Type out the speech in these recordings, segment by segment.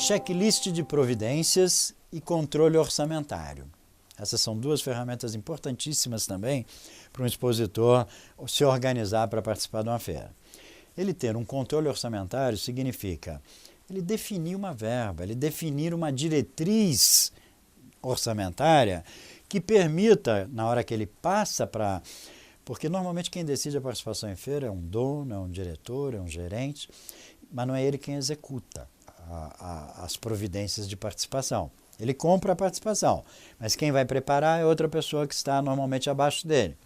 checklist de providências e controle orçamentário. Essas são duas ferramentas importantíssimas também para um expositor se organizar para participar de uma feira. Ele ter um controle orçamentário significa ele definir uma verba, ele definir uma diretriz orçamentária que permita, na hora que ele passa para... Porque normalmente quem decide a participação em feira é um dono, é um diretor, é um gerente, mas não é ele quem executa as providências de participação. Ele compra a participação, mas quem vai preparar é outra pessoa que está normalmente abaixo dele.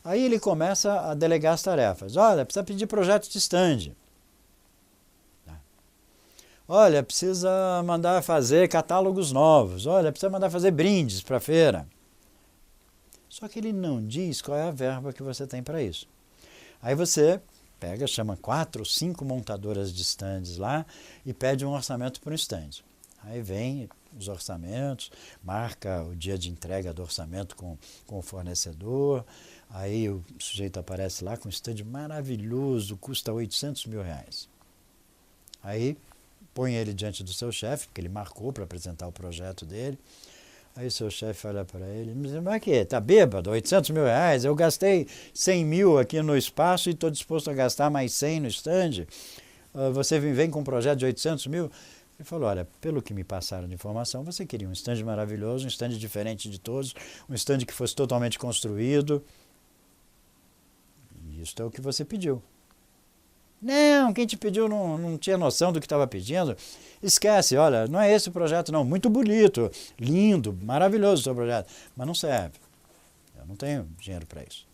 Aí ele começa a delegar as tarefas. Olha, precisa pedir projeto de stand. Olha, precisa mandar fazer catálogos novos. Olha, precisa mandar fazer brindes para a feira. Só que ele não diz qual é a verba que você tem para isso. Aí você pega, chama 4 ou 5 montadoras de stands lá e pede um orçamento para um stand. Aí vem os orçamentos, marca o dia de entrega do orçamento com o fornecedor, aí o sujeito aparece lá com um stand maravilhoso, custa R$800 mil. Aí põe ele diante do seu chefe, porque ele marcou para apresentar o projeto dele. Aí o seu chefe olha para ele e diz, mas que tá bêbado, R$800 mil? Eu gastei 100 mil aqui no espaço e estou disposto a gastar mais 100 no stand. Você vem com um projeto de 800 mil? Ele falou, olha, pelo que me passaram de informação, você queria um stand maravilhoso, um stand diferente de todos, um stand que fosse totalmente construído. E isso é o que você pediu. Não, quem te pediu não tinha noção do que estava pedindo. Esquece, olha, não é esse o projeto não. Muito bonito, lindo, maravilhoso o seu projeto, mas não serve. Eu não tenho dinheiro para isso.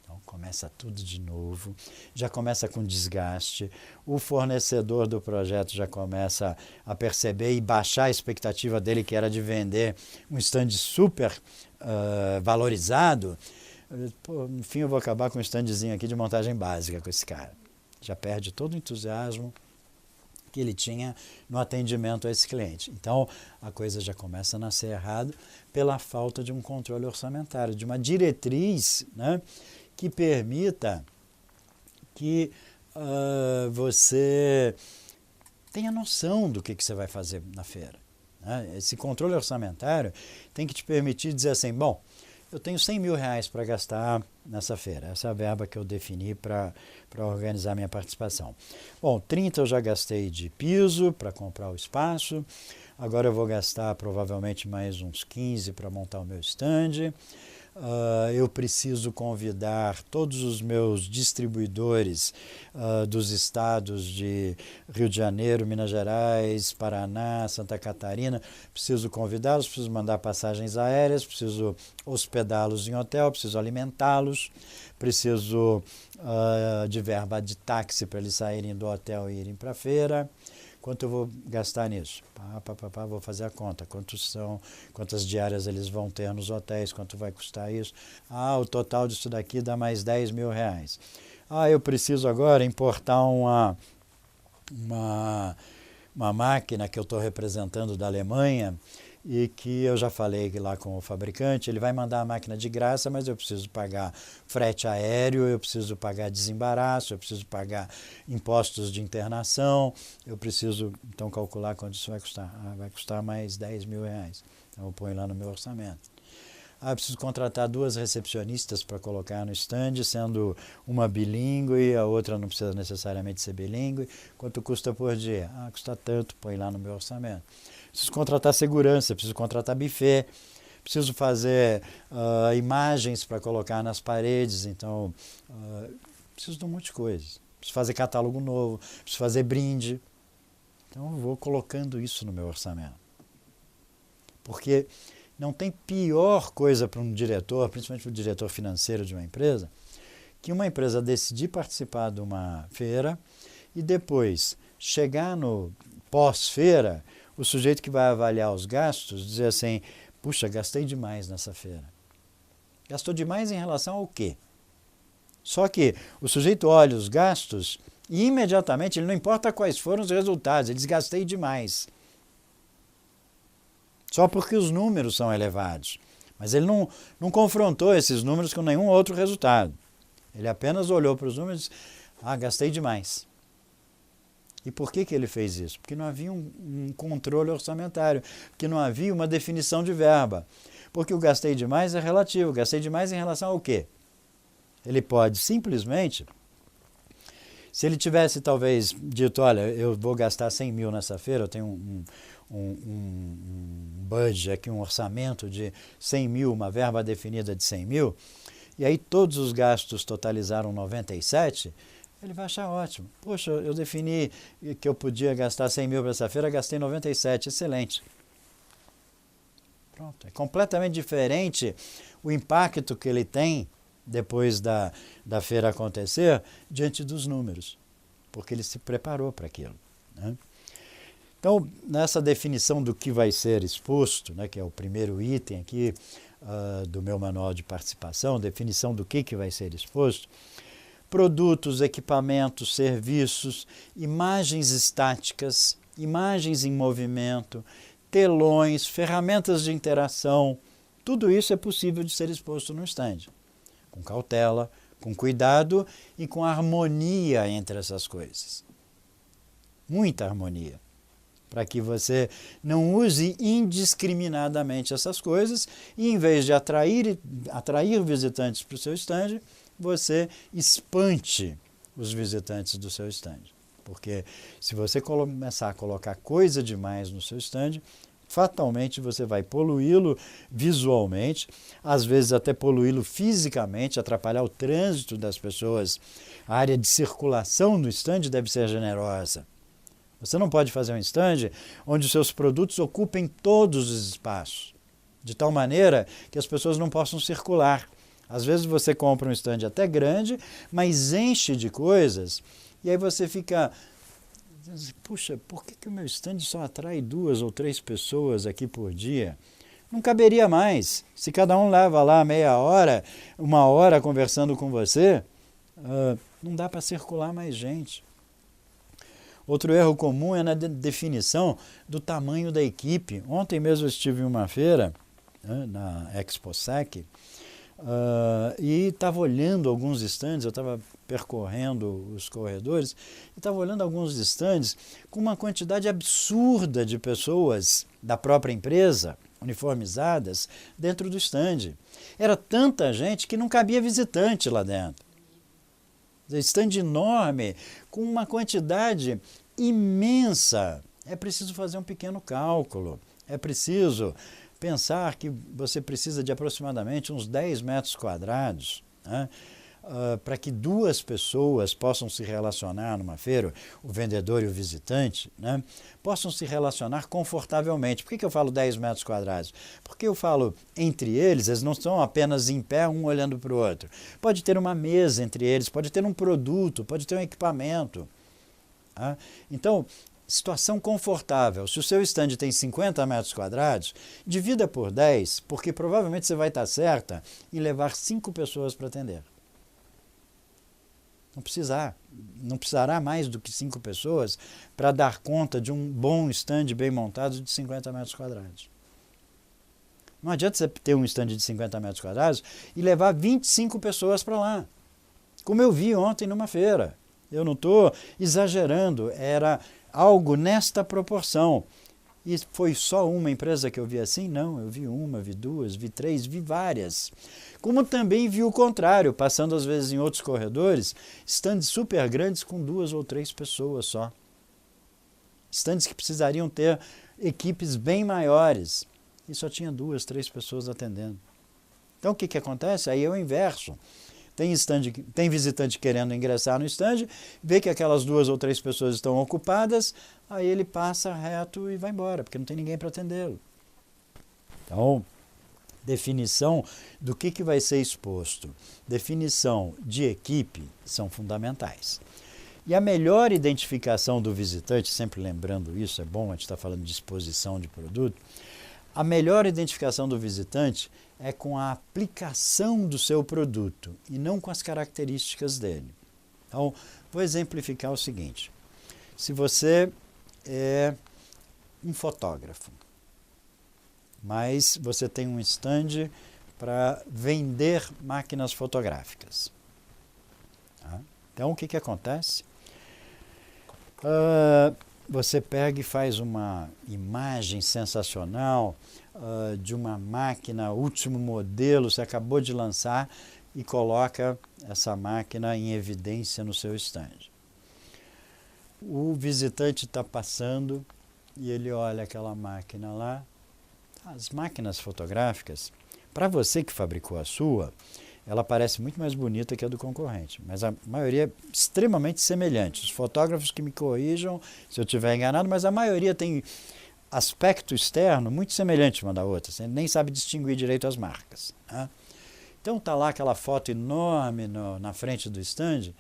Então começa tudo de novo, já começa com desgaste. O fornecedor do projeto já começa a perceber e baixar a expectativa dele, que era de vender um stand super valorizado. Pô, no fim eu vou acabar com um standzinho aqui de montagem básica com esse cara. Já perde todo o entusiasmo que ele tinha no atendimento a esse cliente. Então a coisa já começa a nascer errado pela falta de um controle orçamentário, de uma diretriz, né, que permita que você tenha noção do que você vai fazer na feira. Né? Esse controle orçamentário tem que te permitir dizer assim, bom, eu tenho 100 mil reais para gastar nessa feira. Essa é a verba que eu defini para organizar minha participação. Bom, 30 eu já gastei de piso para comprar o espaço. Agora eu vou gastar provavelmente mais uns 15 para montar o meu stand. Eu preciso convidar todos os meus distribuidores dos estados de Rio de Janeiro, Minas Gerais, Paraná, Santa Catarina. Preciso convidá-los, preciso mandar passagens aéreas, preciso hospedá-los em hotel, preciso alimentá-los, preciso de verba de táxi para eles saírem do hotel e irem para a feira. Quanto eu vou gastar nisso? Vou fazer a conta. Quantas diárias eles vão ter nos hotéis? Quanto vai custar isso? O total disso daqui dá mais 10 mil reais. Eu preciso agora importar uma máquina que eu estou representando da Alemanha e que eu já falei lá com o fabricante, ele vai mandar a máquina de graça, mas eu preciso pagar frete aéreo, eu preciso pagar desembaraço, eu preciso pagar impostos de internação, eu preciso então calcular quanto isso vai custar. Vai custar mais 10 mil reais. Então eu ponho lá no meu orçamento. Eu preciso contratar 2 recepcionistas para colocar no stand, sendo uma bilíngue, a outra não precisa necessariamente ser bilíngue. Quanto custa por dia? Custa tanto, põe lá no meu orçamento. Preciso contratar segurança, preciso contratar buffet, preciso fazer imagens para colocar nas paredes, então preciso de um monte de coisas. Preciso fazer catálogo novo, preciso fazer brinde. Então eu vou colocando isso no meu orçamento. Porque não tem pior coisa para um diretor, principalmente para o diretor financeiro de uma empresa, que uma empresa decidir participar de uma feira e depois chegar no pós-feira, o sujeito que vai avaliar os gastos dizer assim, puxa, gastei demais nessa feira. Gastou demais em relação ao quê? Só que o sujeito olha os gastos e imediatamente, ele não importa quais foram os resultados, ele diz, gastei demais. Só porque os números são elevados. Mas ele não confrontou esses números com nenhum outro resultado. Ele apenas olhou para os números e disse, gastei demais. E por que ele fez isso? Porque não havia um controle orçamentário, porque não havia uma definição de verba. Porque o gastei demais é relativo. Gastei demais em relação ao quê? Ele pode simplesmente, se ele tivesse talvez dito, olha, eu vou gastar 100 mil nessa feira, eu tenho um budget aqui, um orçamento de 100 mil, uma verba definida de 100 mil, e aí todos os gastos totalizaram 97, ele vai achar ótimo. Poxa, eu defini que eu podia gastar 100 mil para essa feira, gastei 97, excelente. Pronto, é completamente diferente o impacto que ele tem depois da feira acontecer diante dos números, porque ele se preparou para aquilo, né? Então, nessa definição do que vai ser exposto, né, que é o primeiro item aqui do meu manual de participação, definição do que vai ser exposto, produtos, equipamentos, serviços, imagens estáticas, imagens em movimento, telões, ferramentas de interação, tudo isso é possível de ser exposto no stand, com cautela, com cuidado e com harmonia entre essas coisas. Muita harmonia, para que você não use indiscriminadamente essas coisas e, em vez de atrair visitantes para o seu stand, você espante os visitantes do seu stand. Porque se você começar a colocar coisa demais no seu stand, fatalmente você vai poluí-lo visualmente, às vezes até poluí-lo fisicamente, atrapalhar o trânsito das pessoas. A área de circulação do stand deve ser generosa. Você não pode fazer um stand onde os seus produtos ocupem todos os espaços, de tal maneira que as pessoas não possam circular. Às vezes você compra um stand até grande, mas enche de coisas, e aí você fica, puxa, por que o meu stand só atrai 2 ou 3 pessoas aqui por dia? Não caberia mais. Se cada um leva lá meia hora, 1 hora conversando com você, não dá para circular mais gente. Outro erro comum é na definição do tamanho da equipe. Ontem mesmo eu estive em uma feira, né, na ExpoSec, e estava olhando alguns estandes, eu estava percorrendo os corredores, e estava olhando alguns estandes com uma quantidade absurda de pessoas da própria empresa, uniformizadas, dentro do estande. Era tanta gente que não cabia visitante lá dentro. Stand enorme, com uma quantidade imensa. É preciso fazer um pequeno cálculo. É preciso pensar que você precisa de aproximadamente uns 10 metros quadrados, né, para que 2 pessoas possam se relacionar numa feira, o vendedor e o visitante, né, possam se relacionar confortavelmente. Por que eu falo 10 metros quadrados? Porque eu falo entre eles não estão apenas em pé, um olhando para o outro. Pode ter uma mesa entre eles, pode ter um produto, pode ter um equipamento. Tá? Então, situação confortável. Se o seu stand tem 50 metros quadrados, divida por 10, porque provavelmente você vai estar certa em levar 5 pessoas para atender. Não precisará mais do que 5 pessoas para dar conta de um bom stand bem montado de 50 metros quadrados. Não adianta você ter um stand de 50 metros quadrados e levar 25 pessoas para lá. Como eu vi ontem numa feira. Eu não estou exagerando, era algo nesta proporção. E foi só uma empresa que eu vi assim? Não, eu vi 1, vi 2, vi 3, vi várias. Como também vi o contrário, passando às vezes em outros corredores, stands super grandes com 2 ou 3 pessoas só. Stands que precisariam ter equipes bem maiores. E só tinha 2, 3 pessoas atendendo. Então o que acontece? Aí é o inverso. Tem visitante querendo ingressar no stand, vê que aquelas 2 ou 3 pessoas estão ocupadas, aí ele passa reto e vai embora, porque não tem ninguém para atendê-lo. Então, definição do que vai ser exposto, definição de equipe são fundamentais. E a melhor identificação do visitante, sempre lembrando isso, é bom a gente estar falando de exposição de produto, a melhor identificação do visitante é com a aplicação do seu produto e não com as características dele. Então, vou exemplificar o seguinte. Se você é um fotógrafo, mas você tem um stand para vender máquinas fotográficas. Tá? Então, o que acontece? Você pega e faz uma imagem sensacional de uma máquina último modelo, você acabou de lançar e coloca essa máquina em evidência no seu stand. O visitante está passando e ele olha aquela máquina lá. As máquinas fotográficas, para você que fabricou a sua, ela parece muito mais bonita que a do concorrente, mas a maioria é extremamente semelhante. Os fotógrafos que me corrijam se eu estiver enganado, mas a maioria tem aspecto externo muito semelhante uma da outra, você nem sabe distinguir direito as marcas. Né? Então está lá aquela foto enorme na frente do stand.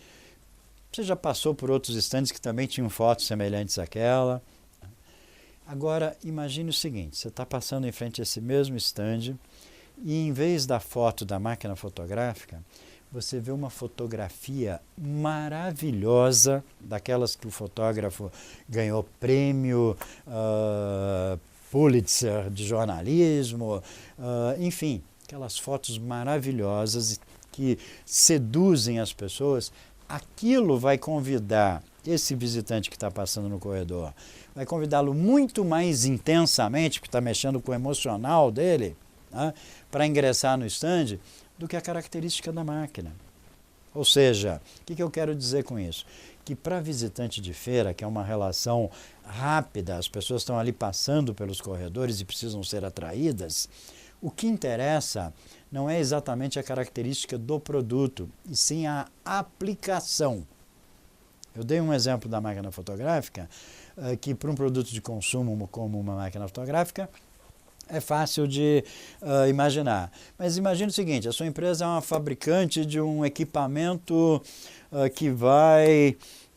Você já passou por outros stands que também tinham fotos semelhantes àquela. Agora imagine o seguinte, você está passando em frente a esse mesmo stand e em vez da foto da máquina fotográfica, você vê uma fotografia maravilhosa, daquelas que o fotógrafo ganhou prêmio Pulitzer de jornalismo, enfim, aquelas fotos maravilhosas que seduzem as pessoas. Aquilo vai convidar esse visitante que está passando no corredor, vai convidá-lo muito mais intensamente, porque está mexendo com o emocional dele, né, para ingressar no stand, do que a característica da máquina. Ou seja, o que eu quero dizer com isso? Que para visitante de feira, que é uma relação rápida, as pessoas estão ali passando pelos corredores e precisam ser atraídas, o que interessa não é exatamente a característica do produto, e sim a aplicação. Eu dei um exemplo da máquina fotográfica, que para um produto de consumo como uma máquina fotográfica, é fácil de imaginar. Mas imagine o seguinte, a sua empresa é uma fabricante de um equipamento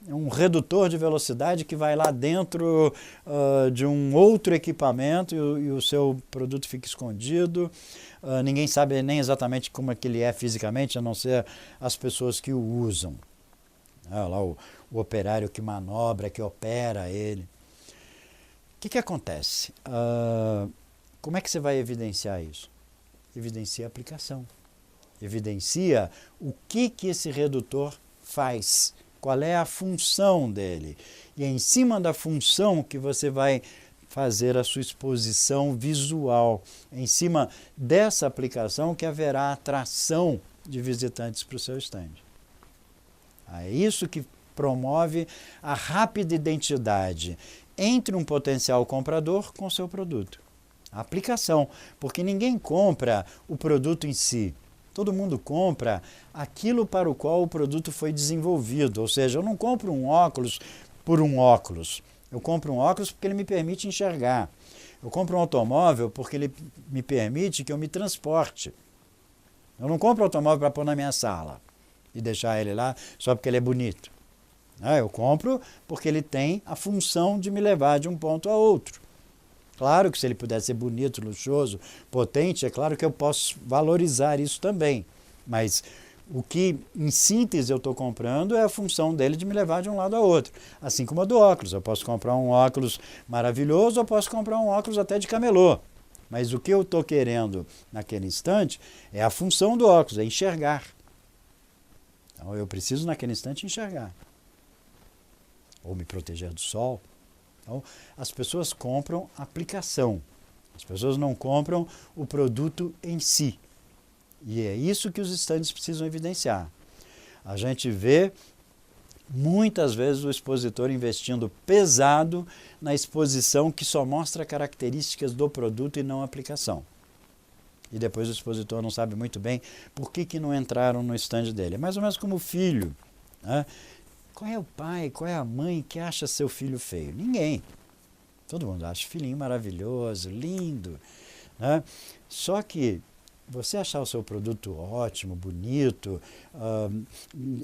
um redutor de velocidade que vai lá dentro de um outro equipamento e o seu produto fica escondido. Ninguém sabe nem exatamente como é que ele é fisicamente, a não ser as pessoas que o usam. Lá o operário que manobra, que opera ele. O que acontece? Como é que você vai evidenciar isso? Evidencia a aplicação. Evidencia o que esse redutor faz, qual é a função dele. E é em cima da função que você vai fazer a sua exposição visual. É em cima dessa aplicação que haverá atração de visitantes para o seu stand. É isso que promove a rápida identidade entre um potencial comprador com o seu produto. A aplicação, porque ninguém compra o produto em si. Todo mundo compra aquilo para o qual o produto foi desenvolvido. Ou seja, eu não compro um óculos por um óculos. Eu compro um óculos porque ele me permite enxergar. Eu compro um automóvel porque ele me permite que eu me transporte. Eu não compro um automóvel para pôr na minha sala e deixar ele lá só porque ele é bonito. Eu compro porque ele tem a função de me levar de um ponto a outro. Claro que se ele puder ser bonito, luxuoso, potente, é claro que eu posso valorizar isso também. Mas o que, em síntese, eu estou comprando é a função dele de me levar de um lado a outro. Assim como a do óculos. Eu posso comprar um óculos maravilhoso ou posso comprar um óculos até de camelô. Mas o que eu estou querendo naquele instante é a função do óculos, é enxergar. Então eu preciso naquele instante enxergar. Ou me proteger do sol. Então, as pessoas compram a aplicação, as pessoas não compram o produto em si. E é isso que os estandes precisam evidenciar. A gente vê muitas vezes o expositor investindo pesado na exposição que só mostra características do produto e não a aplicação. E depois o expositor não sabe muito bem por que não entraram no stand dele. É mais ou menos como o filho, né? Qual é o pai, qual é a mãe que acha seu filho feio? Ninguém. Todo mundo acha o filhinho maravilhoso, lindo. Né? Só que você achar o seu produto ótimo, bonito,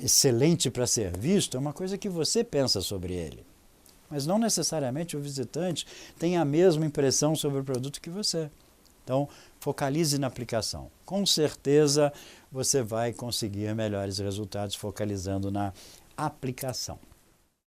excelente para ser visto, é uma coisa que você pensa sobre ele. Mas não necessariamente o visitante tem a mesma impressão sobre o produto que você. Então, focalize na aplicação. Com certeza, você vai conseguir melhores resultados focalizando na aplicação.